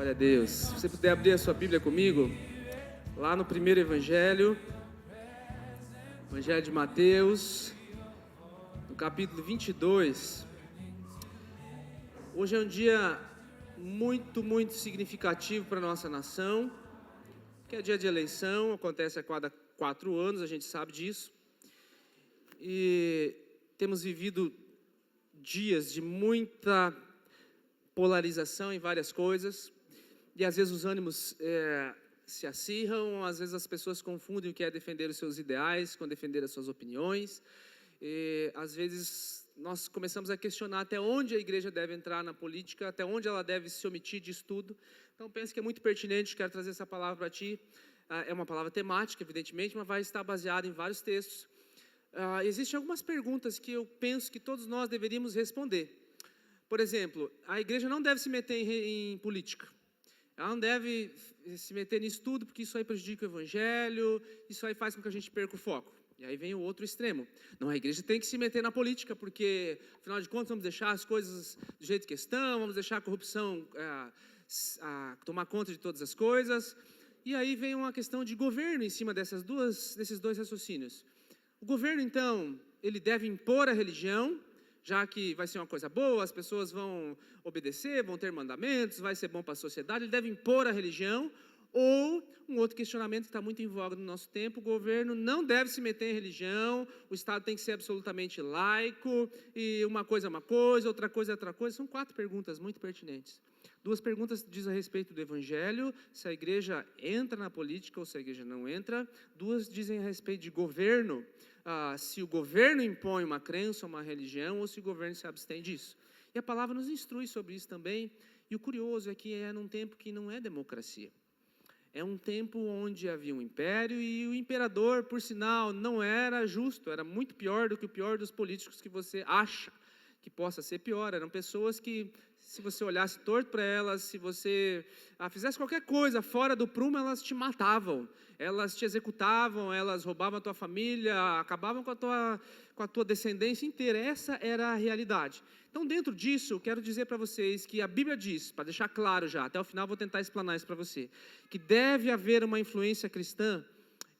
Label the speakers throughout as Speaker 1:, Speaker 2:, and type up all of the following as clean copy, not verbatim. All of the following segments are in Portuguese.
Speaker 1: Glória a Deus. Se você puder abrir a sua Bíblia comigo, lá no primeiro Evangelho de Mateus, no capítulo 22. Hoje é um dia muito significativo para a nossa nação, que é dia de eleição, acontece a cada 4 anos, a gente sabe disso. E temos vivido dias de muita polarização em várias coisas, e às vezes os ânimos se acirram, às vezes as pessoas confundem o que é defender os seus ideais com defender as suas opiniões, e às vezes nós começamos a questionar até onde a igreja deve entrar na política, até onde ela deve se omitir disso tudo. Então penso que é muito pertinente, quero trazer essa palavra para ti. É uma palavra temática, evidentemente, mas vai estar baseada em vários textos. Existem algumas perguntas que eu penso que todos nós deveríamos responder. Por exemplo, a igreja não deve se meter em política. Ela não deve se meter nisso tudo, porque isso aí prejudica o evangelho, isso aí faz com que a gente perca o foco. E aí vem o outro extremo. Não, a igreja tem que se meter na política, porque, afinal de contas, vamos deixar as coisas do jeito que estão, vamos deixar a corrupção tomar conta de todas as coisas. E aí vem uma questão de governo em cima desses dois raciocínios. O governo, então, ele deve impor a religião, já que vai ser uma coisa boa, as pessoas vão obedecer, vão ter mandamentos, vai ser bom para a sociedade, ele deve impor a religião. Ou um outro questionamento que está muito em voga no nosso tempo: o governo não deve se meter em religião, o Estado tem que ser absolutamente laico, e uma coisa é uma coisa, outra coisa é outra coisa. São 4 perguntas muito pertinentes. 2 perguntas dizem a respeito do evangelho, se a igreja entra na política ou se a igreja não entra. 2 dizem a respeito de governo, se o governo impõe uma crença, uma religião, ou se o governo se abstém disso. E a palavra nos instrui sobre isso também. E o curioso é que é num tempo que não é democracia. É um tempo onde havia um império e o imperador, por sinal, não era justo, era muito pior do que o pior dos políticos que você acha que possa ser pior. Eram pessoas que, se você olhasse torto para elas, se você fizesse qualquer coisa fora do prumo, elas te matavam, elas te executavam, elas roubavam a tua família, acabavam com a tua descendência inteira. Essa era a realidade. Então, dentro disso, eu quero dizer para vocês que a Bíblia diz, para deixar claro já, até o final vou tentar explanar isso para você, que deve haver uma influência cristã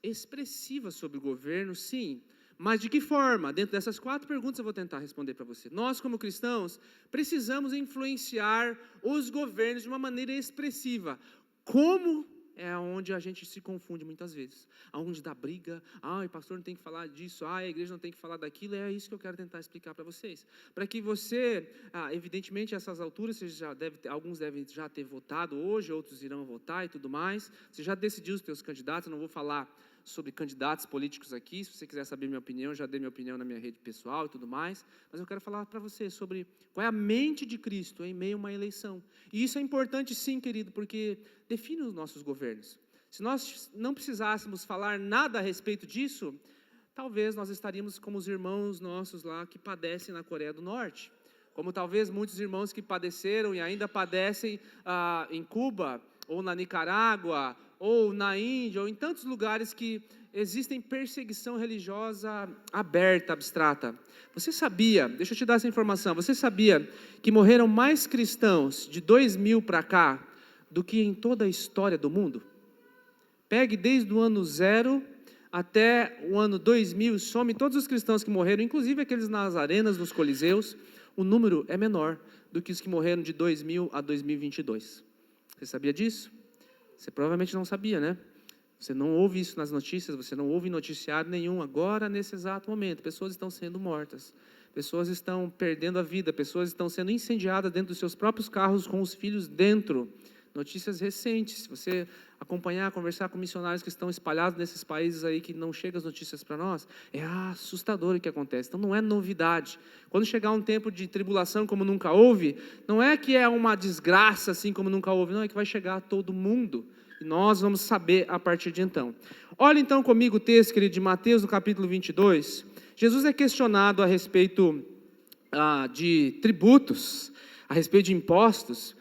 Speaker 1: expressiva sobre o governo, sim. Mas de que forma? Dentro dessas 4 perguntas eu vou tentar responder para você. Nós, como cristãos, precisamos influenciar os governos de uma maneira expressiva. Como? É onde a gente se confunde muitas vezes. Aonde dá briga, o pastor não tem que falar disso, a igreja não tem que falar daquilo. É isso que eu quero tentar explicar para vocês. Para que você, evidentemente, a essas alturas, alguns devem já ter votado hoje, outros irão votar e tudo mais. Você já decidiu os seus candidatos, eu não vou falar sobre candidatos políticos aqui. Se você quiser saber minha opinião, já dei minha opinião na minha rede pessoal e tudo mais, mas eu quero falar para você sobre qual é a mente de Cristo em meio a uma eleição. E isso é importante sim, querido, porque define os nossos governos. Se nós não precisássemos falar nada a respeito disso, talvez nós estaríamos como os irmãos nossos lá que padecem na Coreia do Norte, como talvez muitos irmãos que padeceram e ainda padecem em Cuba, ou na Nicarágua, ou na Índia, ou em tantos lugares que existem perseguição religiosa aberta, abstrata. Você sabia, deixa eu te dar essa informação, você sabia que morreram mais cristãos de 2000 para cá do que em toda a história do mundo? Pegue desde o ano 0 até o ano 2000, some todos os cristãos que morreram, inclusive aqueles nas arenas, nos coliseus, o número é menor do que os que morreram de 2000 a 2022. Você sabia disso? Você provavelmente não sabia, né? Você não ouve isso nas notícias, você não ouve em noticiário nenhum agora, nesse exato momento. Pessoas estão sendo mortas, pessoas estão perdendo a vida, pessoas estão sendo incendiadas dentro dos seus próprios carros com os filhos dentro. Notícias recentes, se você acompanhar, conversar com missionários que estão espalhados nesses países aí que não chegam as notícias para nós, é assustador o que acontece. Então não é novidade. Quando chegar um tempo de tribulação como nunca houve, não é que é uma desgraça assim como nunca houve, não, é que vai chegar a todo mundo. E nós vamos saber a partir de então. Olha então comigo o texto, querido, de Mateus, no capítulo 22. Jesus é questionado a respeito de tributos, a respeito de impostos.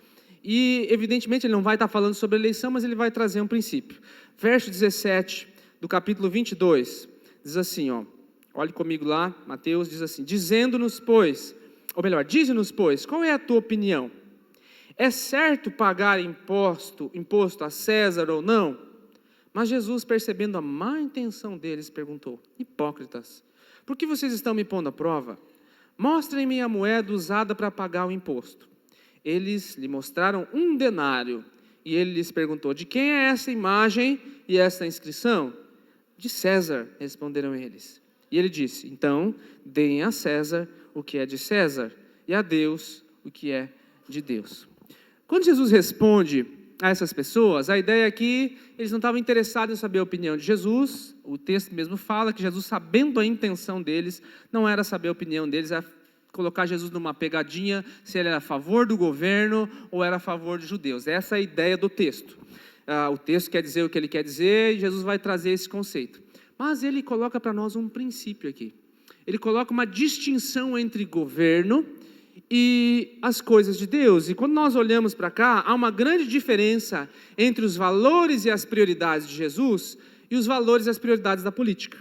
Speaker 1: E, evidentemente, ele não vai estar falando sobre a eleição, mas ele vai trazer um princípio. Verso 17 do capítulo 22, diz assim, olhe comigo lá, Mateus diz assim: diz-nos, pois, qual é a tua opinião? É certo pagar imposto a César ou não? Mas Jesus, percebendo a má intenção deles, perguntou: hipócritas, por que vocês estão me pondo à prova? Mostrem-me a moeda usada para pagar o imposto. Eles lhe mostraram 1 denário. E ele lhes perguntou: de quem é essa imagem e essa inscrição? De César, responderam eles. E ele disse: então, deem a César o que é de César, e a Deus o que é de Deus. Quando Jesus responde a essas pessoas, a ideia é que eles não estavam interessados em saber a opinião de Jesus. O texto mesmo fala que Jesus, sabendo a intenção deles, não era saber a opinião deles, era colocar Jesus numa pegadinha, se ele era a favor do governo ou era a favor de judeus. Essa é a ideia do texto. O texto quer dizer o que ele quer dizer e Jesus vai trazer esse conceito. Mas ele coloca para nós um princípio aqui. Ele coloca uma distinção entre governo e as coisas de Deus. E quando nós olhamos para cá, há uma grande diferença entre os valores e as prioridades de Jesus e os valores e as prioridades da política.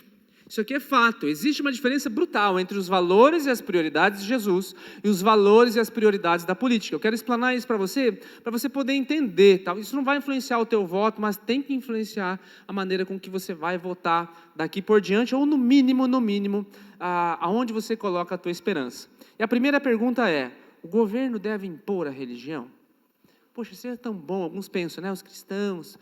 Speaker 1: Isso aqui é fato. Existe uma diferença brutal entre os valores e as prioridades de Jesus e os valores e as prioridades da política. Eu quero explanar isso para você poder entender. Tá? Isso não vai influenciar o teu voto, mas tem que influenciar a maneira com que você vai votar daqui por diante, ou no mínimo, aonde você coloca a tua esperança. E a primeira pergunta é: o governo deve impor a religião? Poxa, isso é tão bom. Alguns pensam, né? Os cristãos,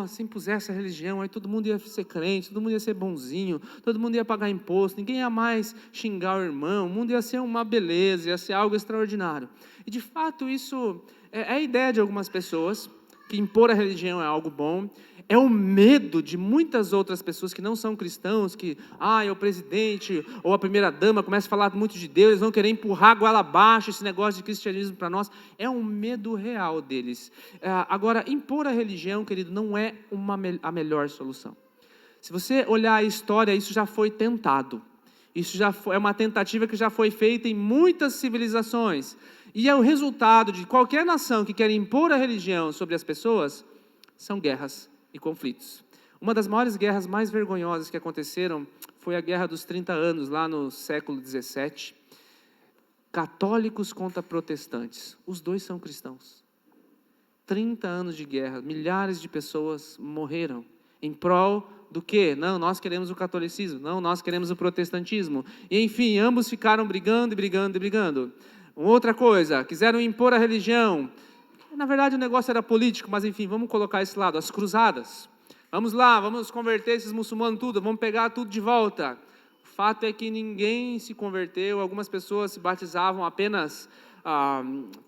Speaker 1: se impusesse a religião, aí todo mundo ia ser crente, todo mundo ia ser bonzinho, todo mundo ia pagar imposto, ninguém ia mais xingar o irmão, o mundo ia ser uma beleza, ia ser algo extraordinário. E de fato isso é a ideia de algumas pessoas, que impor a religião é algo bom. É o medo de muitas outras pessoas que não são cristãos, que, o presidente ou a primeira-dama começa a falar muito de Deus, eles vão querer empurrar a goela abaixo esse negócio de cristianismo para nós. É um medo real deles. Agora, impor a religião, querido, não é a melhor solução. Se você olhar a história, isso já foi tentado. Isso é uma tentativa que já foi feita em muitas civilizações. E é o resultado de qualquer nação que quer impor a religião sobre as pessoas, são guerras e conflitos. Uma das maiores guerras mais vergonhosas que aconteceram foi a Guerra dos 30 anos, lá no século 17. Católicos contra protestantes. Os dois são cristãos. 30 anos de guerra, milhares de pessoas morreram. Em prol do quê? Não, nós queremos o catolicismo. Não, nós queremos o protestantismo. E, enfim, ambos ficaram brigando. Outra coisa, quiseram impor a religião. Na verdade, o negócio era político, mas enfim, vamos colocar esse lado. As cruzadas. Vamos lá, vamos converter esses muçulmanos tudo, vamos pegar tudo de volta. O fato é que ninguém se converteu, algumas pessoas se batizavam apenas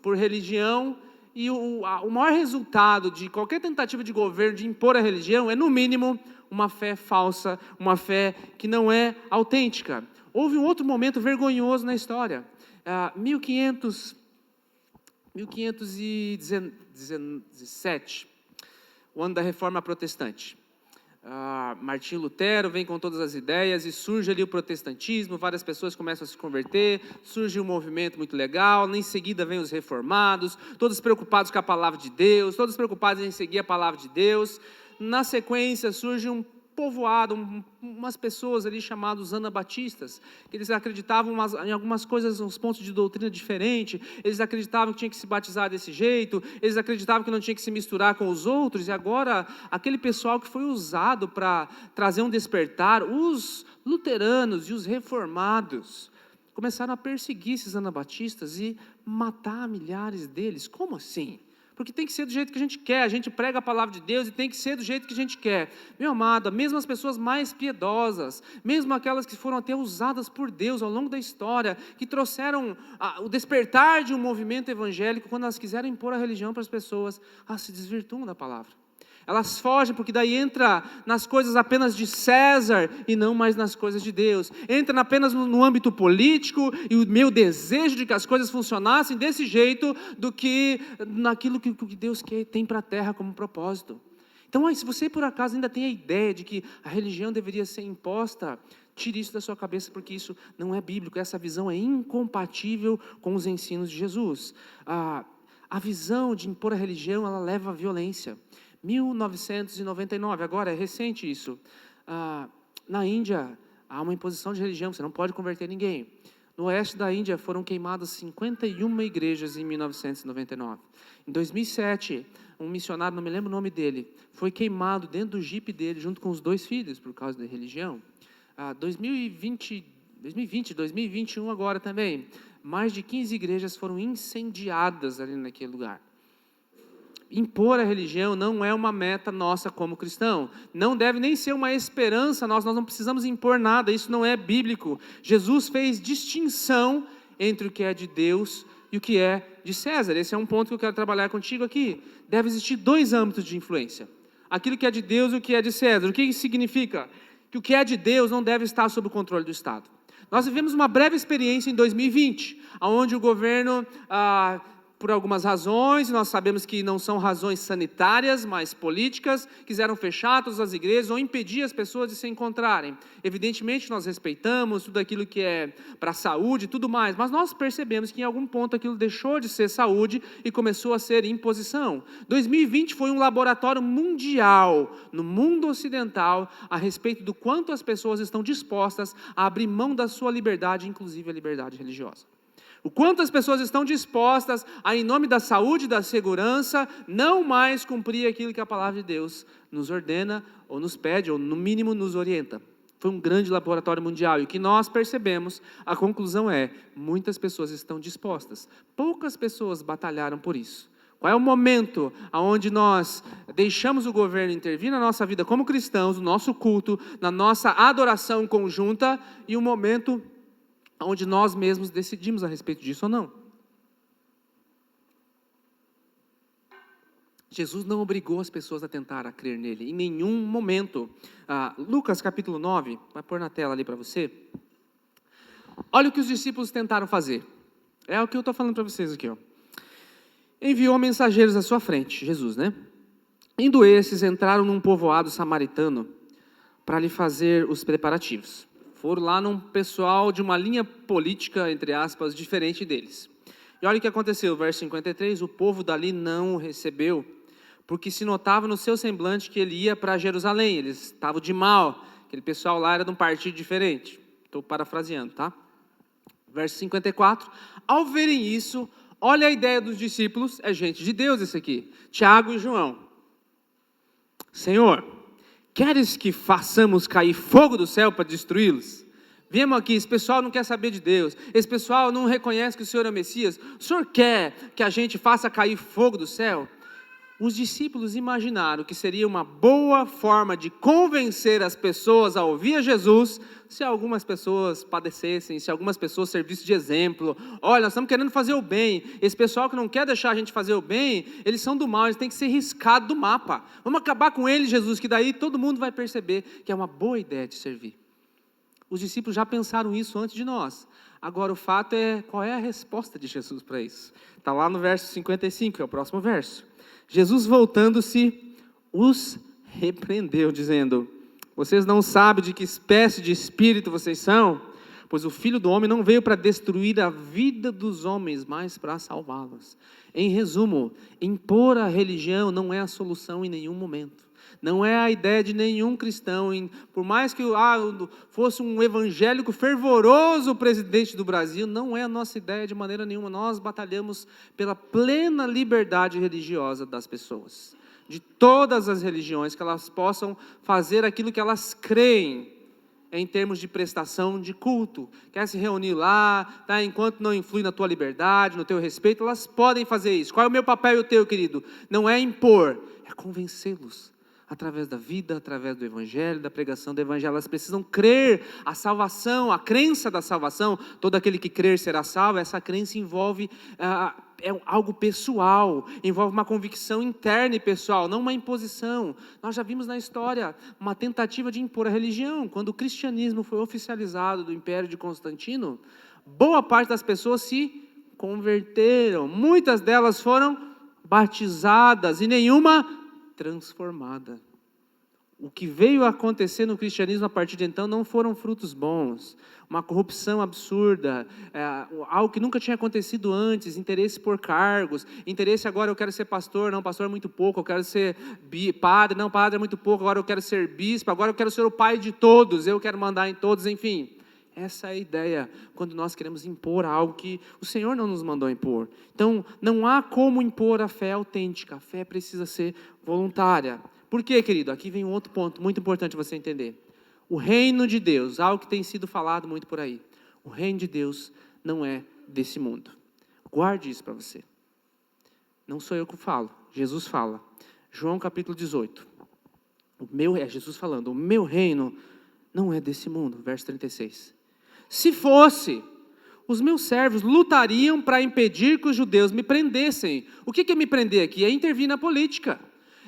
Speaker 1: por religião. E o maior resultado de qualquer tentativa de governo de impor a religião é, no mínimo, uma fé falsa, uma fé que não é autêntica. Houve um outro momento vergonhoso na história. 1517, o ano da Reforma Protestante. Martinho Lutero vem com todas as ideias e surge ali o protestantismo, várias pessoas começam a se converter, surge um movimento muito legal, em seguida vem os reformados, todos preocupados com a palavra de Deus, todos preocupados em seguir a palavra de Deus. Na sequência surge um povoado, umas pessoas ali chamados anabatistas, que eles acreditavam em algumas coisas, uns pontos de doutrina diferentes, eles acreditavam que tinha que se batizar desse jeito, eles acreditavam que não tinha que se misturar com os outros, e agora aquele pessoal que foi usado para trazer um despertar, os luteranos e os reformados, começaram a perseguir esses anabatistas e matar milhares deles. Como assim? Porque tem que ser do jeito que a gente quer, a gente prega a palavra de Deus e tem que ser do jeito que a gente quer. Meu amado, mesmo as pessoas mais piedosas, mesmo aquelas que foram até usadas por Deus ao longo da história, que trouxeram o despertar de um movimento evangélico, quando elas quiseram impor a religião para as pessoas, elas se desvirtuam da palavra. Elas fogem, porque daí entra nas coisas apenas de César e não mais nas coisas de Deus. Entra apenas no âmbito político e o meu desejo de que as coisas funcionassem desse jeito do que naquilo que Deus tem para a terra como propósito. Então, se você por acaso ainda tem a ideia de que a religião deveria ser imposta, tire isso da sua cabeça, porque isso não é bíblico. Essa visão é incompatível com os ensinos de Jesus. A visão de impor a religião, ela leva à violência. 1999, agora é recente isso, na Índia há uma imposição de religião, você não pode converter ninguém. No oeste da Índia foram queimadas 51 igrejas em 1999. Em 2007, um missionário, não me lembro o nome dele, foi queimado dentro do jipe dele, junto com os 2 filhos, por causa da religião. 2020, 2021 agora também, mais de 15 igrejas foram incendiadas ali naquele lugar. Impor a religião não é uma meta nossa como cristão. Não deve nem ser uma esperança nossa. Nós não precisamos impor nada. Isso não é bíblico. Jesus fez distinção entre o que é de Deus e o que é de César. Esse é um ponto que eu quero trabalhar contigo aqui. Deve existir 2 âmbitos de influência. Aquilo que é de Deus e o que é de César. O que isso significa? Que o que é de Deus não deve estar sob o controle do Estado. Nós vivemos uma breve experiência em 2020, onde o governo, por algumas razões, nós sabemos que não são razões sanitárias, mas políticas, quiseram fechar todas as igrejas ou impedir as pessoas de se encontrarem. Evidentemente nós respeitamos tudo aquilo que é para a saúde e tudo mais, mas nós percebemos que em algum ponto aquilo deixou de ser saúde e começou a ser imposição. 2020 foi um laboratório mundial, no mundo ocidental, a respeito do quanto as pessoas estão dispostas a abrir mão da sua liberdade, inclusive a liberdade religiosa. O quanto as pessoas estão dispostas a, em nome da saúde e da segurança, não mais cumprir aquilo que a palavra de Deus nos ordena, ou nos pede, ou no mínimo nos orienta. Foi um grande laboratório mundial, e o que nós percebemos, a conclusão é, muitas pessoas estão dispostas, poucas pessoas batalharam por isso. Qual é o momento onde nós deixamos o governo intervir na nossa vida como cristãos, no nosso culto, na nossa adoração conjunta, e o momento onde nós mesmos decidimos a respeito disso ou não? Jesus não obrigou as pessoas a tentar a crer nele, em nenhum momento. Lucas capítulo 9, vai pôr na tela ali para você. Olha o que os discípulos tentaram fazer. É o que eu estou falando para vocês aqui. Enviou mensageiros à sua frente, Jesus, né? Indo esses, entraram num povoado samaritano para lhe fazer os preparativos. Foram lá num pessoal de uma linha política, entre aspas, diferente deles. E olha o que aconteceu, verso 53, o povo dali não o recebeu, porque se notava no seu semblante que ele ia para Jerusalém, eles estavam de mal, aquele pessoal lá era de um partido diferente. Estou parafraseando, tá? Verso 54, ao verem isso, olha a ideia dos discípulos, é gente de Deus esse aqui, Tiago e João. Senhor, queres que façamos cair fogo do céu para destruí-los? Viemos aqui, esse pessoal não quer saber de Deus, esse pessoal não reconhece que o Senhor é o Messias, o Senhor quer que a gente faça cair fogo do céu? Os discípulos imaginaram que seria uma boa forma de convencer as pessoas a ouvir a Jesus, se algumas pessoas padecessem, se algumas pessoas servissem de exemplo. Olha, nós estamos querendo fazer o bem, esse pessoal que não quer deixar a gente fazer o bem, eles são do mal, eles têm que ser riscados do mapa. Vamos acabar com eles, Jesus, que daí todo mundo vai perceber que é uma boa ideia de servir. Os discípulos já pensaram isso antes de nós. Agora o fato é, qual é a resposta de Jesus para isso? Está lá no verso 55, é o próximo verso. Jesus, voltando-se, os repreendeu, dizendo: vocês não sabem de que espécie de espírito vocês são? Pois o Filho do Homem não veio para destruir a vida dos homens, mas para salvá-los. Em resumo, impor a religião não é a solução em nenhum momento. Não é a ideia de nenhum cristão, por mais que fosse um evangélico fervoroso o presidente do Brasil, não é a nossa ideia de maneira nenhuma. Nós batalhamos pela plena liberdade religiosa das pessoas, de todas as religiões, que elas possam fazer aquilo que elas creem, em termos de prestação de culto. Quer se reunir lá, tá? Enquanto não influi na tua liberdade, no teu respeito, elas podem fazer isso. Qual é o meu papel e o teu, querido? Não é impor, é convencê-los. Através da vida, através do Evangelho, da pregação do Evangelho. Elas precisam crer a salvação, a crença da salvação. Todo aquele que crer será salvo. Essa crença envolve algo pessoal, envolve uma convicção interna e pessoal, não uma imposição. Nós já vimos na história uma tentativa de impor a religião. Quando o cristianismo foi oficializado do Império de Constantino, boa parte das pessoas se converteram. Muitas delas foram batizadas e nenhuma transformada. O que veio a acontecer no cristianismo a partir de então não foram frutos bons, uma corrupção absurda, algo que nunca tinha acontecido antes, interesse por cargos, interesse agora eu quero ser pastor, não, pastor é muito pouco, eu quero ser padre, não, padre é muito pouco, agora eu quero ser bispo, agora eu quero ser o pai de todos, eu quero mandar em todos, enfim. Essa é a ideia quando nós queremos impor algo que o Senhor não nos mandou impor. Então, não há como impor a fé autêntica. A fé precisa ser voluntária. Por quê, querido? Aqui vem um outro ponto muito importante você entender. O reino de Deus, algo que tem sido falado muito por aí. O reino de Deus não é desse mundo. Guarde isso para você. Não sou eu que falo, Jesus fala. João capítulo 18. Jesus falando, o meu reino não é desse mundo. Verso 36. Se fosse, os meus servos lutariam para impedir que os judeus me prendessem. O que é me prender aqui? É intervir na política.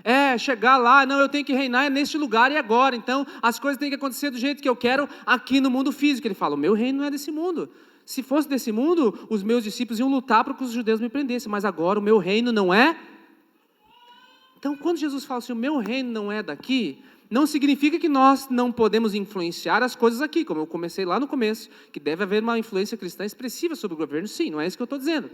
Speaker 1: É chegar lá, não, eu tenho que reinar neste lugar e agora. Então, as coisas têm que acontecer do jeito que eu quero aqui no mundo físico. Ele fala, o meu reino não é desse mundo. Se fosse desse mundo, os meus discípulos iam lutar para que os judeus me prendessem. Mas agora o meu reino não é. Então, quando Jesus fala assim, o meu reino não é daqui, não significa que nós não podemos influenciar as coisas aqui. Como eu comecei lá no começo, que deve haver uma influência cristã expressiva sobre o governo. Sim, não é isso que eu estou dizendo.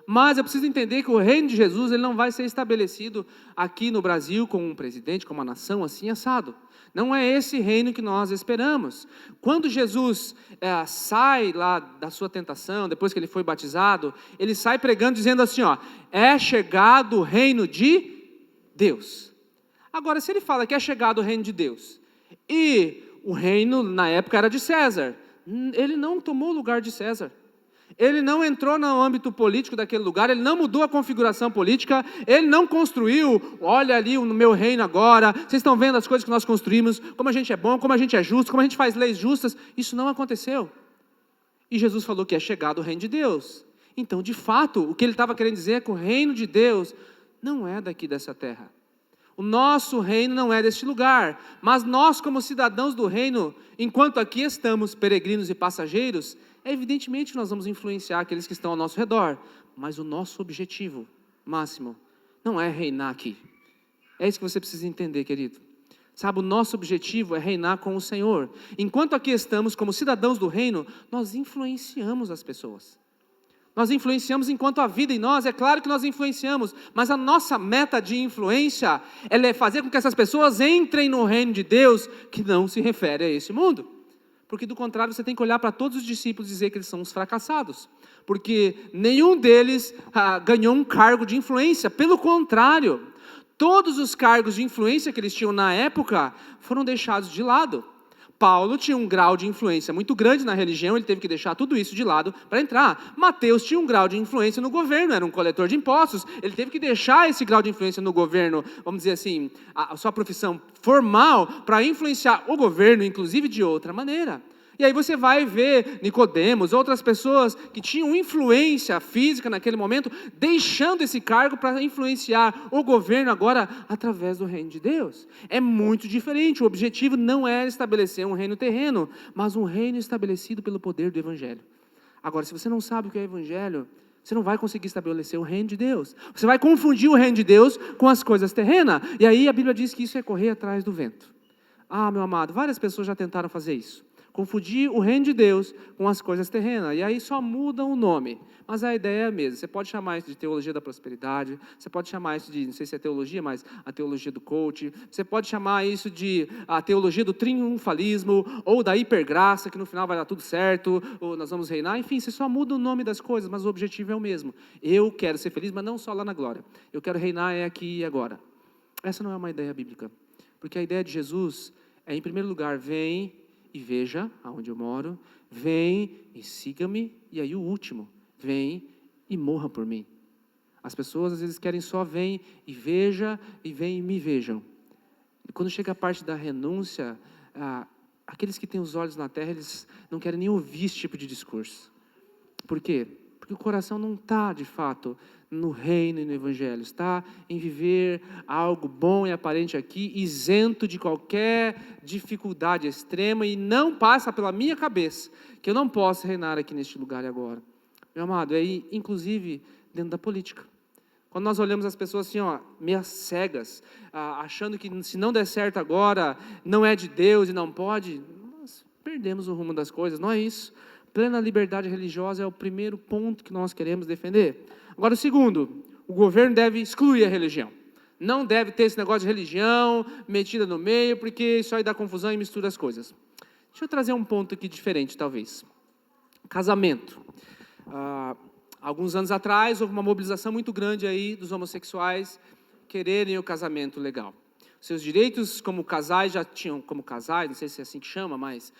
Speaker 1: Mas eu preciso entender que o reino de Jesus ele não vai ser estabelecido aqui no Brasil com um presidente, com uma nação assim assado. Não é esse reino que nós esperamos. Quando Jesus sai lá da sua tentação, depois que ele foi batizado, ele sai pregando dizendo assim, é chegado o reino de Deus. Agora, se ele fala que é chegado o reino de Deus, e o reino na época era de César, ele não tomou o lugar de César. Ele não entrou no âmbito político daquele lugar, ele não mudou a configuração política, ele não construiu, olha ali no meu reino agora, vocês estão vendo as coisas que nós construímos, como a gente é bom, como a gente é justo, como a gente faz leis justas. Isso não aconteceu. E Jesus falou que é chegado o reino de Deus. Então, de fato, o que ele estava querendo dizer é que o reino de Deus não é daqui dessa terra. O nosso reino não é deste lugar, mas nós como cidadãos do reino, enquanto aqui estamos peregrinos e passageiros, evidentemente que nós vamos influenciar aqueles que estão ao nosso redor, mas o nosso objetivo máximo não é reinar aqui. É isso que você precisa entender, querido. Sabe, o nosso objetivo é reinar com o Senhor. Enquanto aqui estamos como cidadãos do reino, nós influenciamos as pessoas. Nós influenciamos enquanto a vida em nós, é claro que nós influenciamos, mas a nossa meta de influência é fazer com que essas pessoas entrem no reino de Deus, que não se refere a esse mundo. Porque do contrário, você tem que olhar para todos os discípulos e dizer que eles são os fracassados. Porque nenhum deles ganhou um cargo de influência. Pelo contrário, todos os cargos de influência que eles tinham na época foram deixados de lado. Paulo tinha um grau de influência muito grande na religião, ele teve que deixar tudo isso de lado para entrar. Mateus tinha um grau de influência no governo, era um coletor de impostos, ele teve que deixar esse grau de influência no governo, vamos dizer assim, a sua profissão formal, para influenciar o governo, inclusive de outra maneira. E aí você vai ver Nicodemos, outras pessoas que tinham influência física naquele momento, deixando esse cargo para influenciar o governo agora através do reino de Deus. É muito diferente, o objetivo não é estabelecer um reino terreno, mas um reino estabelecido pelo poder do Evangelho. Agora, se você não sabe o que é Evangelho, você não vai conseguir estabelecer o reino de Deus. Você vai confundir o reino de Deus com as coisas terrenas, e aí a Bíblia diz que isso é correr atrás do vento. Ah, meu amado, várias pessoas já tentaram fazer isso. Confundir o reino de Deus com as coisas terrenas, e aí só muda o nome, mas a ideia é a mesma. Você pode chamar isso de teologia da prosperidade, você pode chamar isso de, não sei se é teologia, mas a teologia do coach, você pode chamar isso de a teologia do triunfalismo, ou da hipergraça, que no final vai dar tudo certo, ou nós vamos reinar, enfim, você só muda o nome das coisas, mas o objetivo é o mesmo. Eu quero ser feliz, mas não só lá na glória, eu quero reinar aqui e agora. Essa não é uma ideia bíblica, porque a ideia de Jesus é, em primeiro lugar, vem e veja aonde eu moro, vem e siga-me, e aí o último, vem e morra por mim. As pessoas às vezes querem só vem e veja, e vem e me vejam. E quando chega a parte da renúncia, aqueles que têm os olhos na terra, eles não querem nem ouvir esse tipo de discurso. Por quê? Porque o coração não está, de fato, no reino e no evangelho, está em viver algo bom e aparente aqui, isento de qualquer dificuldade extrema, e não passa pela minha cabeça que eu não posso reinar aqui neste lugar agora. Meu amado, é inclusive dentro da política. Quando nós olhamos as pessoas assim, meio cegas, achando que se não der certo agora, não é de Deus e não pode, nós perdemos o rumo das coisas, não é isso. Plena liberdade religiosa é o primeiro ponto que nós queremos defender. Agora, o segundo, o governo deve excluir a religião. Não deve ter esse negócio de religião metida no meio, porque isso aí dá confusão e mistura as coisas. Deixa eu trazer um ponto aqui diferente, talvez. Casamento. Alguns anos atrás, houve uma mobilização muito grande aí dos homossexuais quererem o casamento legal. Seus direitos como casais já tinham, como casais, não sei se é assim que chama, mas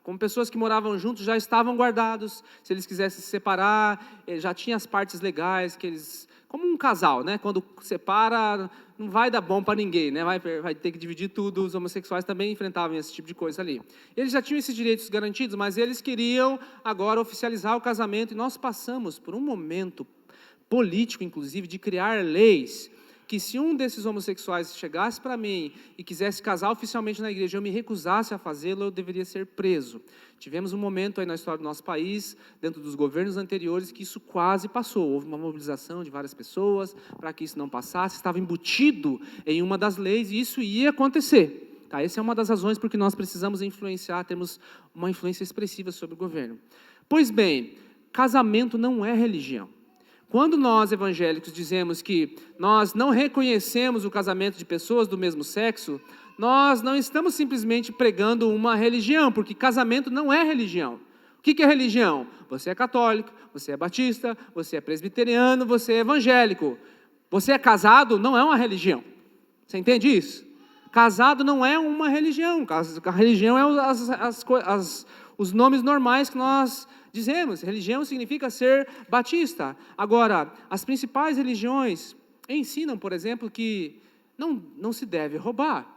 Speaker 1: como pessoas que moravam juntos já estavam guardados. Se eles quisessem se separar, já tinha as partes legais que eles, como um casal, né? Quando separa, não vai dar bom para ninguém, né? Vai ter que dividir tudo. Os homossexuais também enfrentavam esse tipo de coisa ali. Eles já tinham esses direitos garantidos, mas eles queriam agora oficializar o casamento, e nós passamos por um momento político, inclusive, de criar leis que, se um desses homossexuais chegasse para mim e quisesse casar oficialmente na igreja, eu me recusasse a fazê-lo, eu deveria ser preso. Tivemos um momento aí na história do nosso país, dentro dos governos anteriores, que isso quase passou. Houve uma mobilização de várias pessoas para que isso não passasse, estava embutido em uma das leis e isso ia acontecer. Tá? Essa é uma das razões por que nós precisamos influenciar, temos uma influência expressiva sobre o governo. Pois bem, casamento não é religião. Quando nós, evangélicos, dizemos que nós não reconhecemos o casamento de pessoas do mesmo sexo, nós não estamos simplesmente pregando uma religião, porque casamento não é religião. O que é religião? Você é católico, você é batista, você é presbiteriano, você é evangélico. Você é casado, não é uma religião. Você entende isso? Casado não é uma religião. A religião é os nomes normais que nós dizemos. Religião significa ser batista. Agora, as principais religiões ensinam, por exemplo, que não se deve roubar.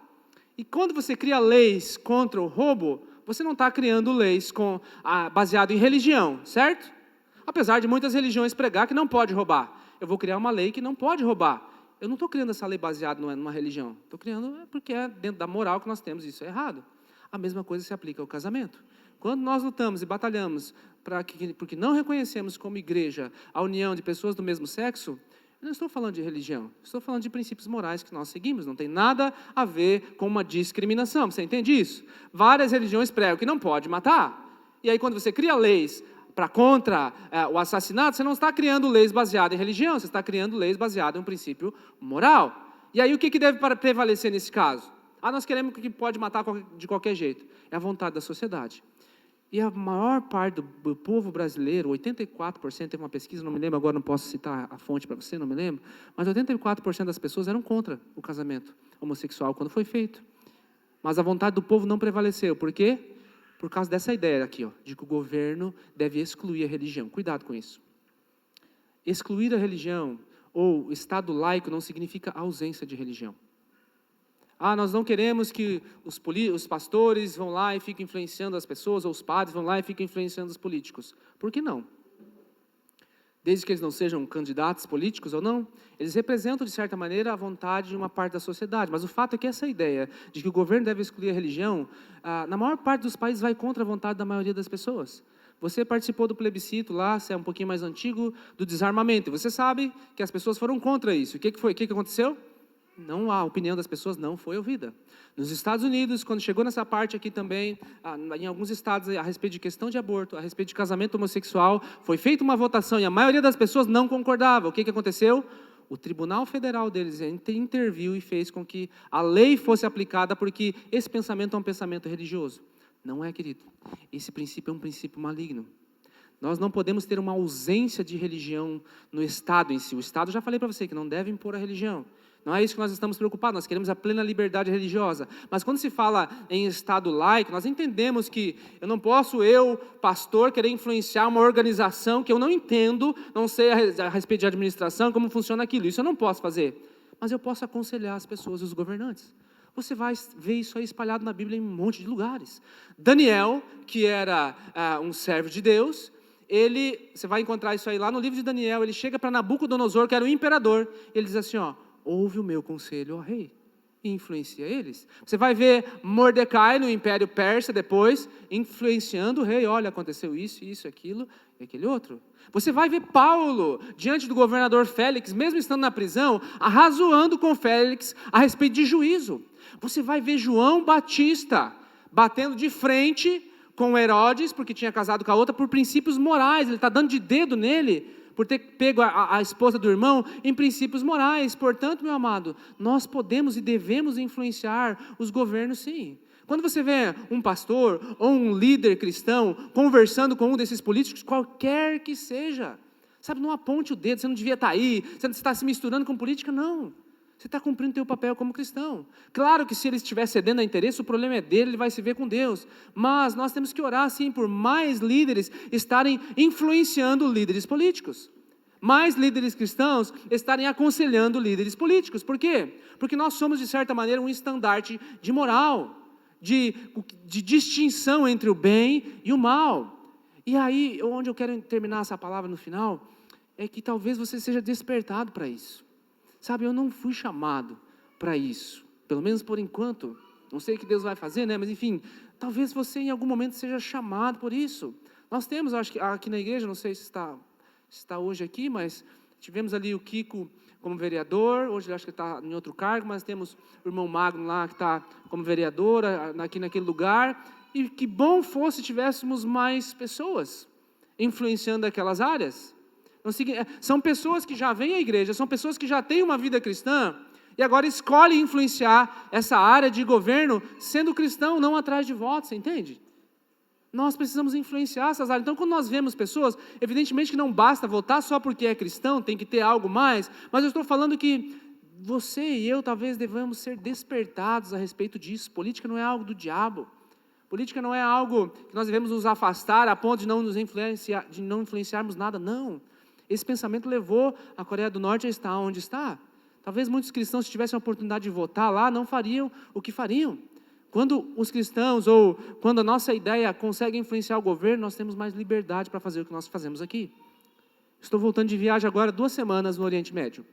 Speaker 1: E quando você cria leis contra o roubo, você não está criando leis baseado em religião, certo? Apesar de muitas religiões pregar que não pode roubar. Eu vou criar uma lei que não pode roubar. Eu não estou criando essa lei baseada numa religião. Estou criando porque é dentro da moral que nós temos, isso é errado. A mesma coisa se aplica ao casamento. Quando nós lutamos e batalhamos porque não reconhecemos como igreja a união de pessoas do mesmo sexo, eu não estou falando de religião, estou falando de princípios morais que nós seguimos, não tem nada a ver com uma discriminação, você entende isso? Várias religiões pregam que não pode matar, e aí quando você cria leis contra o assassinato, você não está criando leis baseadas em religião, você está criando leis baseadas em um princípio moral. E aí o que deve prevalecer nesse caso? Nós queremos que pode matar de qualquer jeito. É a vontade da sociedade. E a maior parte do povo brasileiro, 84%, teve uma pesquisa, não me lembro, agora não posso citar a fonte para você, não me lembro, mas 84% das pessoas eram contra o casamento homossexual quando foi feito. Mas a vontade do povo não prevaleceu. Por quê? Por causa dessa ideia aqui, de que o governo deve excluir a religião. Cuidado com isso. Excluir a religião ou Estado laico não significa ausência de religião. Nós não queremos que os pastores vão lá e fiquem influenciando as pessoas, ou os padres vão lá e fiquem influenciando os políticos. Por que não? Desde que eles não sejam candidatos políticos ou não, eles representam, de certa maneira, a vontade de uma parte da sociedade. Mas o fato é que essa ideia de que o governo deve excluir a religião, na maior parte dos países vai contra a vontade da maioria das pessoas. Você participou do plebiscito lá, se é um pouquinho mais antigo, do desarmamento. E você sabe que as pessoas foram contra isso. O que aconteceu? Não, a opinião das pessoas não foi ouvida. Nos Estados Unidos, quando chegou nessa parte aqui também, em alguns estados, a respeito de questão de aborto, a respeito de casamento homossexual, foi feita uma votação e a maioria das pessoas não concordava. O que aconteceu? O Tribunal Federal deles interviu e fez com que a lei fosse aplicada, porque esse pensamento é um pensamento religioso. Não é, querido. Esse princípio é um princípio maligno. Nós não podemos ter uma ausência de religião no Estado em si. O Estado, já falei para você, que não deve impor a religião. Não é isso que nós estamos preocupados, nós queremos a plena liberdade religiosa. Mas quando se fala em Estado laico, nós entendemos que eu não posso, pastor, querer influenciar uma organização que eu não entendo, não sei a respeito de administração, como funciona aquilo. Isso eu não posso fazer. Mas eu posso aconselhar as pessoas, os governantes. Você vai ver isso aí espalhado na Bíblia em um monte de lugares. Daniel, que era um servo de Deus, você vai encontrar isso aí lá no livro de Daniel, ele chega para Nabucodonosor, que era o imperador, e ele diz assim, ouve o meu conselho, ó rei, e influencia eles. Você vai ver Mordecai no Império Persa depois, influenciando o rei, olha, aconteceu isso, aquilo e aquele outro. Você vai ver Paulo, diante do governador Félix, mesmo estando na prisão, arrazoando com Félix a respeito de juízo. Você vai ver João Batista, batendo de frente com Herodes, porque tinha casado com a outra, por princípios morais, ele está dando de dedo nele, por ter pego a esposa do irmão em princípios morais. Portanto, meu amado, nós podemos e devemos influenciar os governos, sim. Quando você vê um pastor ou um líder cristão conversando com um desses políticos, qualquer que seja, sabe, não aponte o dedo, você não devia estar aí, você não está se misturando com política, não. Você está cumprindo o teu papel como cristão. Claro que se ele estiver cedendo a interesse, o problema é dele, ele vai se ver com Deus. Mas nós temos que orar, sim, por mais líderes estarem influenciando líderes políticos. Mais líderes cristãos estarem aconselhando líderes políticos. Por quê? Porque nós somos, de certa maneira, um estandarte de moral, de distinção entre o bem e o mal. E aí, onde eu quero terminar essa palavra no final, é que talvez você seja despertado para isso. Sabe, eu não fui chamado para isso, pelo menos por enquanto. Não sei o que Deus vai fazer, né? Mas enfim, talvez você em algum momento seja chamado por isso. Nós temos, acho que aqui na igreja, não sei se está hoje aqui, mas tivemos ali o Kiko como vereador, hoje acho que está em outro cargo, mas temos o irmão Magno lá que está como vereador aqui naquele lugar, e que bom fosse se tivéssemos mais pessoas influenciando aquelas áreas. São pessoas que já vêm à igreja, são pessoas que já têm uma vida cristã, e agora escolhem influenciar essa área de governo, sendo cristão, não atrás de votos, você entende? Nós precisamos influenciar essas áreas. Então, quando nós vemos pessoas, evidentemente que não basta votar só porque é cristão, tem que ter algo mais, mas eu estou falando que você e eu talvez devamos ser despertados a respeito disso. Política não é algo do diabo. Política não é algo que nós devemos nos afastar a ponto de não influenciarmos nada, não. Esse pensamento levou a Coreia do Norte a estar onde está. Talvez muitos cristãos, se tivessem a oportunidade de votar lá, não fariam o que fariam. Quando os cristãos, ou quando a nossa ideia consegue influenciar o governo, nós temos mais liberdade para fazer o que nós fazemos aqui. Estou voltando de viagem agora, 2 semanas no Oriente Médio.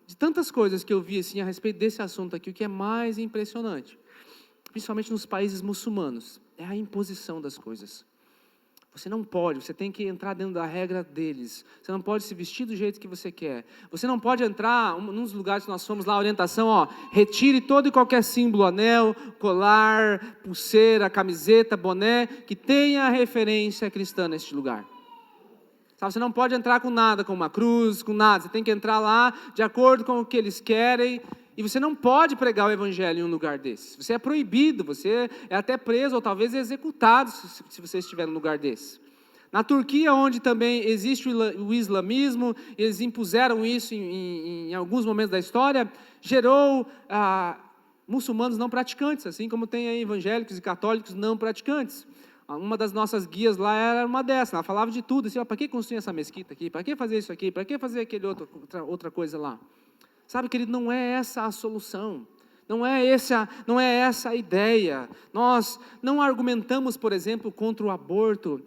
Speaker 1: De tantas coisas que eu vi assim, a respeito desse assunto aqui, o que é mais impressionante, principalmente nos países muçulmanos, é a imposição das coisas. Você não pode, você tem que entrar dentro da regra deles. Você não pode se vestir do jeito que você quer. Você não pode entrar, nos lugares que nós fomos lá, a orientação, retire todo e qualquer símbolo, anel, colar, pulseira, camiseta, boné, que tenha referência cristã neste lugar. Sabe, você não pode entrar com nada, com uma cruz, com nada. Você tem que entrar lá de acordo com o que eles querem. E você não pode pregar o evangelho em um lugar desse. Você é proibido, você é até preso ou talvez executado se você estiver num lugar desse. Na Turquia, onde também existe o islamismo, eles impuseram isso em alguns momentos da história, gerou muçulmanos não praticantes, assim como tem aí evangélicos e católicos não praticantes. Uma das nossas guias lá era uma dessas, ela falava de tudo, assim, para que construir essa mesquita aqui, para que fazer isso aqui, para que fazer outra coisa lá. Sabe, querido, não é essa a solução, não é essa a ideia. Nós não argumentamos, por exemplo, contra o aborto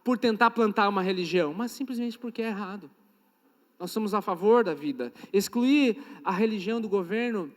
Speaker 1: por tentar plantar uma religião, mas simplesmente porque é errado. Nós somos a favor da vida. Excluir a religião do governo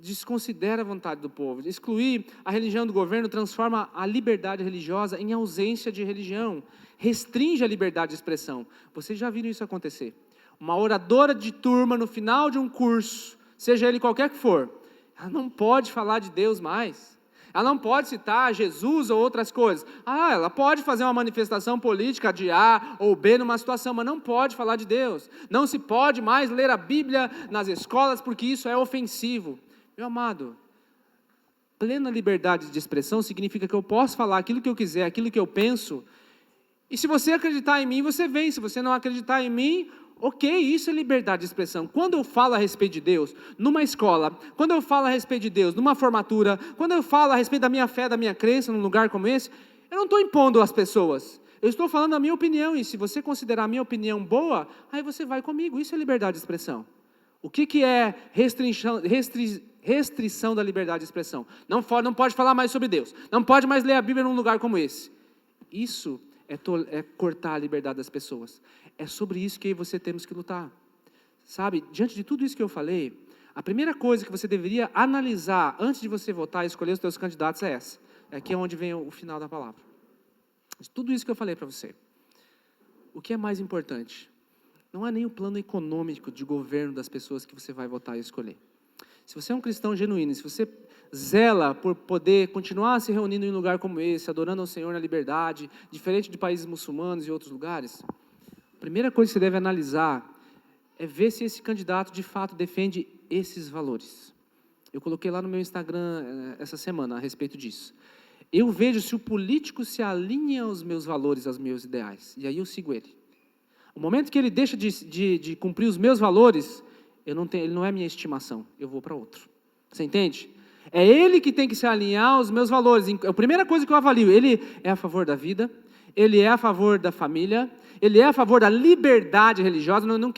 Speaker 1: desconsidera a vontade do povo. Excluir a religião do governo transforma a liberdade religiosa em ausência de religião, restringe a liberdade de expressão. Vocês já viram isso acontecer? Uma oradora de turma no final de um curso, seja ele qualquer que for, ela não pode falar de Deus mais. Ela não pode citar Jesus ou outras coisas. Ela pode fazer uma manifestação política de A ou B numa situação, mas não pode falar de Deus. Não se pode mais ler a Bíblia nas escolas porque isso é ofensivo. Meu amado, plena liberdade de expressão significa que eu posso falar aquilo que eu quiser, aquilo que eu penso. E se você acreditar em mim, você vem. Se você não acreditar em mim, ok, isso é liberdade de expressão. Quando eu falo a respeito de Deus numa escola, quando eu falo a respeito de Deus numa formatura, quando eu falo a respeito da minha fé, da minha crença num lugar como esse, eu não estou impondo às pessoas. Eu estou falando a minha opinião, e se você considerar a minha opinião boa, aí você vai comigo. Isso é liberdade de expressão. O que é restrição da liberdade de expressão? Não pode falar mais sobre Deus. Não pode mais ler a Bíblia num lugar como esse. Isso é cortar a liberdade das pessoas. É sobre isso que eu e você temos que lutar. Sabe, diante de tudo isso que eu falei, a primeira coisa que você deveria analisar antes de você votar e escolher os seus candidatos é essa. Aqui é onde vem o final da palavra. De tudo isso que eu falei para você, o que é mais importante? Não é nem o plano econômico de governo das pessoas que você vai votar e escolher. Se você é um cristão genuíno, se você zela por poder continuar se reunindo em um lugar como esse, adorando ao Senhor na liberdade, diferente de países muçulmanos e outros lugares, a primeira coisa que você deve analisar é ver se esse candidato de fato defende esses valores. Eu coloquei lá no meu Instagram essa semana a respeito disso. Eu vejo se o político se alinha aos meus valores, aos meus ideais. E aí eu sigo ele. O momento que ele deixa de cumprir os meus valores, ele não é minha estimação, eu vou para outro. Você entende? É ele que tem que se alinhar aos meus valores. A primeira coisa que eu avalio, ele é a favor da vida, ele é a favor da família, ele é a favor da liberdade religiosa. Não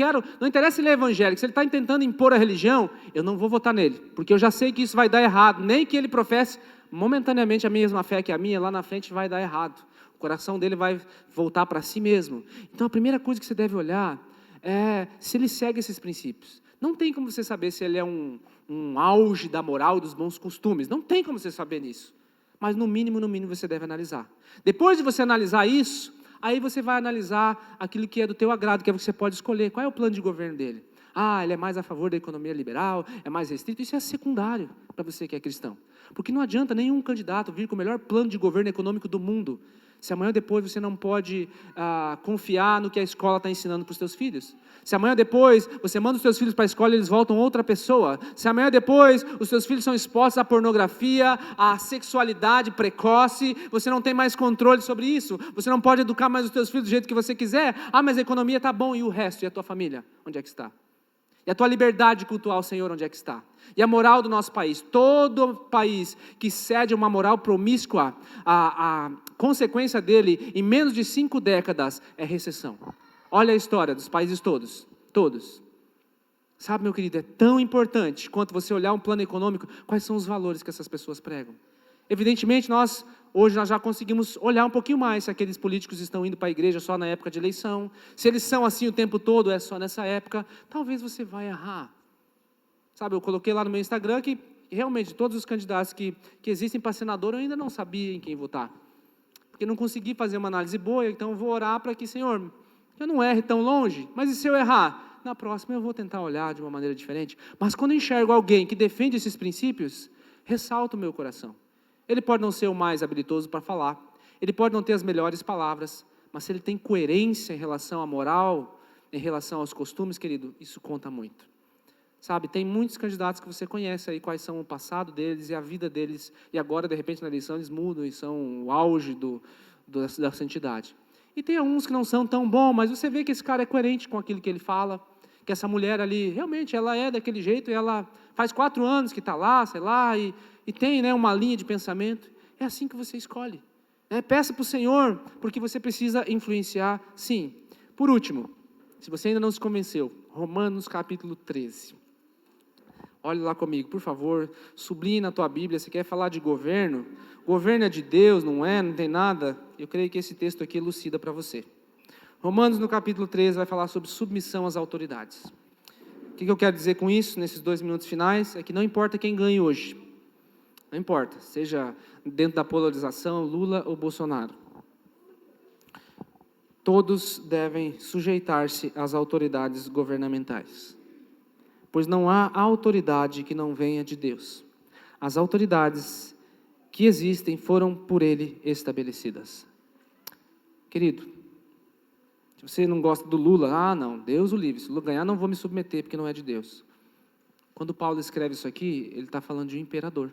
Speaker 1: interessa ele é evangélico, se ele está tentando impor a religião, eu não vou votar nele, porque eu já sei que isso vai dar errado, nem que ele professe momentaneamente a mesma fé que a minha, lá na frente vai dar errado. O coração dele vai voltar para si mesmo. Então a primeira coisa que você deve olhar é se ele segue esses princípios. Não tem como você saber se ele é um auge da moral e dos bons costumes. Não tem como você saber nisso. Mas no mínimo você deve analisar. Depois de você analisar isso, aí você vai analisar aquilo que é do teu agrado, que é o que você pode escolher. Qual é o plano de governo dele? Ele é mais a favor da economia liberal, é mais restrito. Isso é secundário para você que é cristão. Porque não adianta nenhum candidato vir com o melhor plano de governo econômico do mundo, se amanhã ou depois você não pode confiar no que a escola está ensinando para os seus filhos. Se amanhã ou depois você manda os seus filhos para a escola e eles voltam outra pessoa. Se amanhã ou depois os seus filhos são expostos à pornografia, à sexualidade precoce, você não tem mais controle sobre isso. Você não pode educar mais os seus filhos do jeito que você quiser. Mas a economia está bom, e o resto? E a tua família? Onde é que está? E a tua liberdade de cultuar o Senhor, onde é que está? E a moral do nosso país? Todo país que cede uma moral promíscua, a consequência dele, em menos de 5 décadas, é recessão. Olha a história dos países todos. Sabe, meu querido, é tão importante quanto você olhar um plano econômico, quais são os valores que essas pessoas pregam. Evidentemente, hoje nós já conseguimos olhar um pouquinho mais se aqueles políticos estão indo para a igreja só na época de eleição, se eles são assim o tempo todo, é só nessa época, talvez você vai errar. Sabe, eu coloquei lá no meu Instagram que realmente todos os candidatos que existem para senador eu ainda não sabia em quem votar, porque não consegui fazer uma análise boa, então eu vou orar para que, Senhor, eu não erre tão longe, mas e se eu errar? Na próxima eu vou tentar olhar de uma maneira diferente. Mas quando eu enxergo alguém que defende esses princípios, ressalta o meu coração. Ele pode não ser o mais habilidoso para falar, ele pode não ter as melhores palavras, mas se ele tem coerência em relação à moral, em relação aos costumes, querido, isso conta muito. Sabe, tem muitos candidatos que você conhece aí, quais são o passado deles e a vida deles, e agora, de repente, na eleição, eles mudam e são o auge da santidade. E tem alguns que não são tão bons, mas você vê que esse cara é coerente com aquilo que ele fala, que essa mulher ali, realmente, ela é daquele jeito, e ela faz 4 anos que está lá, sei lá, e tem, né, uma linha de pensamento. É assim que você escolhe. Peça para o Senhor, porque você precisa influenciar, sim. Por último, se você ainda não se convenceu, Romanos capítulo 13. Olhe lá comigo, por favor, sublinhe na tua Bíblia. Você quer falar de governo? Governo é de Deus, não tem nada? Eu creio que esse texto aqui elucida para você. Romanos, no capítulo 13, vai falar sobre submissão às autoridades. O que eu quero dizer com isso, nesses 2 minutos finais? É que não importa quem ganhe hoje. Não importa, seja dentro da polarização, Lula ou Bolsonaro. Todos devem sujeitar-se às autoridades governamentais. Pois não há autoridade que não venha de Deus. As autoridades que existem foram por Ele estabelecidas. Querido, se você não gosta do Lula, não, Deus o livre, se o Lula ganhar não vou me submeter porque não é de Deus. Quando Paulo escreve isso aqui, ele está falando de um imperador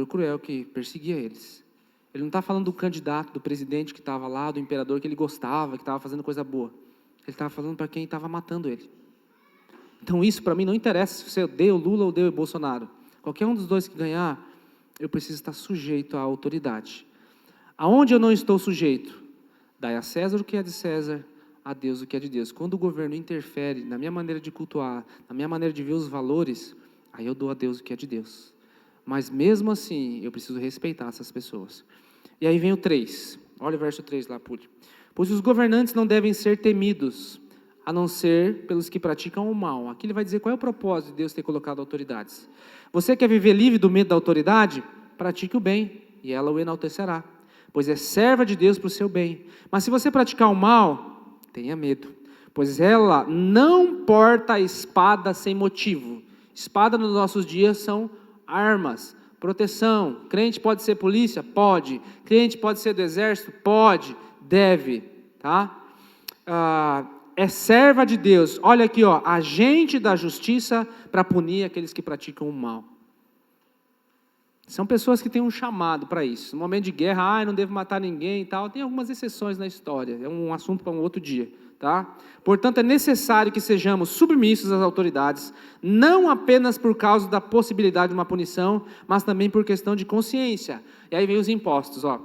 Speaker 1: cruel que perseguia eles. Ele não está falando do candidato, do presidente que estava lá, do imperador que ele gostava, que estava fazendo coisa boa. Ele estava falando para quem estava matando ele. Então isso para mim não interessa se você odeia o Lula ou odeia o Bolsonaro. Qualquer um dos dois que ganhar, eu preciso estar sujeito à autoridade. Aonde eu não estou sujeito? Dai a César o que é de César, a Deus o que é de Deus. Quando o governo interfere na minha maneira de cultuar, na minha maneira de ver os valores, aí eu dou a Deus o que é de Deus. Mas mesmo assim, eu preciso respeitar essas pessoas. E aí vem o 3. Olha o verso 3 lá, Púlio. Pois os governantes não devem ser temidos, a não ser pelos que praticam o mal. Aqui ele vai dizer qual é o propósito de Deus ter colocado autoridades. Você quer viver livre do medo da autoridade? Pratique o bem, e ela o enaltecerá. Pois é serva de Deus para o seu bem. Mas se você praticar o mal, tenha medo. Pois ela não porta a espada sem motivo. Espada nos nossos dias são armas, proteção. Crente pode ser polícia? Pode. Crente pode ser do exército? Pode. Deve. Tá? é serva de Deus. Olha aqui, ó, agente da justiça para punir aqueles que praticam o mal. São pessoas que têm um chamado para isso. No momento de guerra, não devo matar ninguém e tal. Tem algumas exceções na história. É um assunto para um outro dia, tá? Portanto, é necessário que sejamos submissos às autoridades, não apenas por causa da possibilidade de uma punição, mas também por questão de consciência. E aí vem os impostos, ó.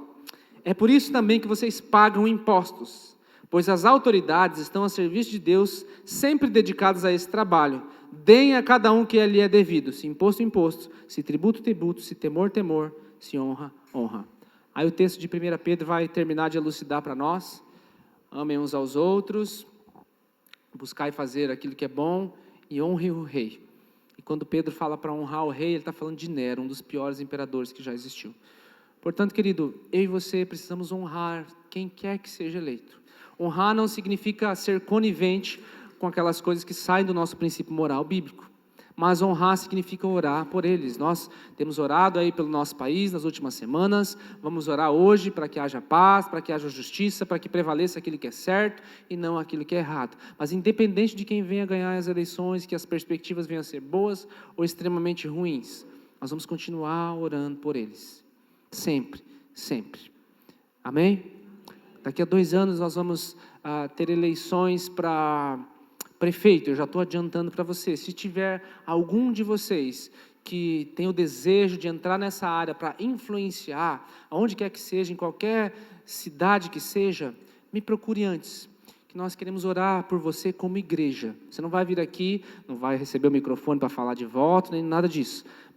Speaker 1: É por isso também que vocês pagam impostos, pois as autoridades estão a serviço de Deus, sempre dedicadas a esse trabalho. Deem a cada um que lhe é devido, se imposto, imposto, se tributo, tributo, se temor, temor, se honra, honra. Aí o texto de 1 Pedro vai terminar de elucidar para nós. Amem uns aos outros, buscai fazer aquilo que é bom e honre o rei. E quando Pedro fala para honrar o rei, ele está falando de Nero, um dos piores imperadores que já existiu. Portanto, querido, eu e você precisamos honrar quem quer que seja eleito. Honrar não significa ser conivente com aquelas coisas que saem do nosso princípio moral bíblico. Mas honrar significa orar por eles. Nós temos orado aí pelo nosso país nas últimas semanas. Vamos orar hoje para que haja paz, para que haja justiça, para que prevaleça aquilo que é certo e não aquilo que é errado. Mas independente de quem venha ganhar as eleições, que as perspectivas venham a ser boas ou extremamente ruins, nós vamos continuar orando por eles. Sempre, sempre. Amém? Daqui a 2 anos nós vamos ter eleições para prefeito. Eu já estou adiantando para você. Se tiver algum de vocês que tem o desejo de entrar nessa área para influenciar, aonde quer que seja, em qualquer cidade que seja, me procure antes, que nós queremos orar por você como igreja. Você não vai vir aqui, não vai receber o microfone para falar de voto, nem nada disso.